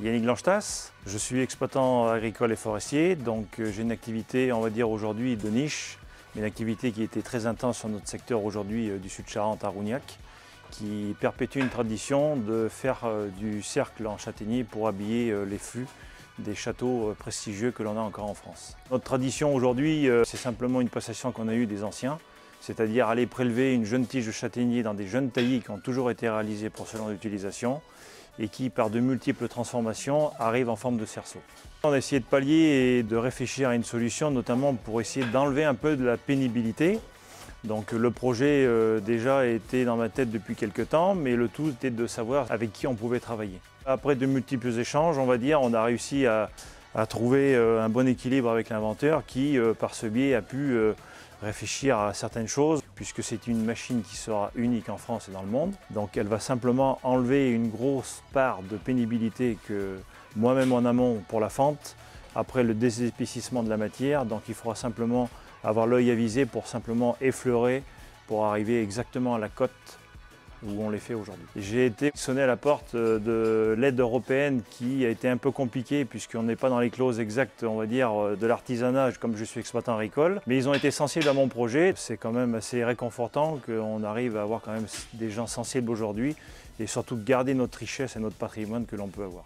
Yannick Lanchtas, je suis exploitant agricole et forestier, donc j'ai une activité, on va dire aujourd'hui, de niche, mais une activité qui était très intense sur notre secteur aujourd'hui du Sud-Charente à Rougnac, qui perpétue une tradition de faire du cercle en châtaignier pour habiller les fûts des châteaux prestigieux que l'on a encore en France. Notre tradition aujourd'hui, c'est simplement une passation qu'on a eue des anciens, c'est-à-dire aller prélever une jeune tige de châtaignier dans des jeunes taillis qui ont toujours été réalisés pour ce genre d'utilisation et qui, par de multiples transformations, arrivent en forme de cerceau. On a essayé de pallier et de réfléchir à une solution, notamment pour essayer d'enlever un peu de la pénibilité. Donc le projet déjà était dans ma tête depuis quelques temps, mais le tout était de savoir avec qui on pouvait travailler. Après de multiples échanges, on va dire, on a réussi à trouver un bon équilibre avec l'inventeur qui, par ce biais, a pu réfléchir à certaines choses, puisque c'est une machine qui sera unique en France et dans le monde. Donc elle va simplement enlever une grosse part de pénibilité que moi-même en amont pour la fente, après le désépaississement de la matière, donc il faudra simplement avoir l'œil avisé pour simplement effleurer, pour arriver exactement à la cote où on les fait aujourd'hui. J'ai été sonné à la porte de l'aide européenne qui a été un peu compliquée puisqu'on n'est pas dans les clauses exactes, on va dire, de l'artisanat comme je suis exploitant agricole. Mais ils ont été sensibles à mon projet. C'est quand même assez réconfortant qu'on arrive à avoir quand même des gens sensibles aujourd'hui et surtout garder notre richesse et notre patrimoine que l'on peut avoir.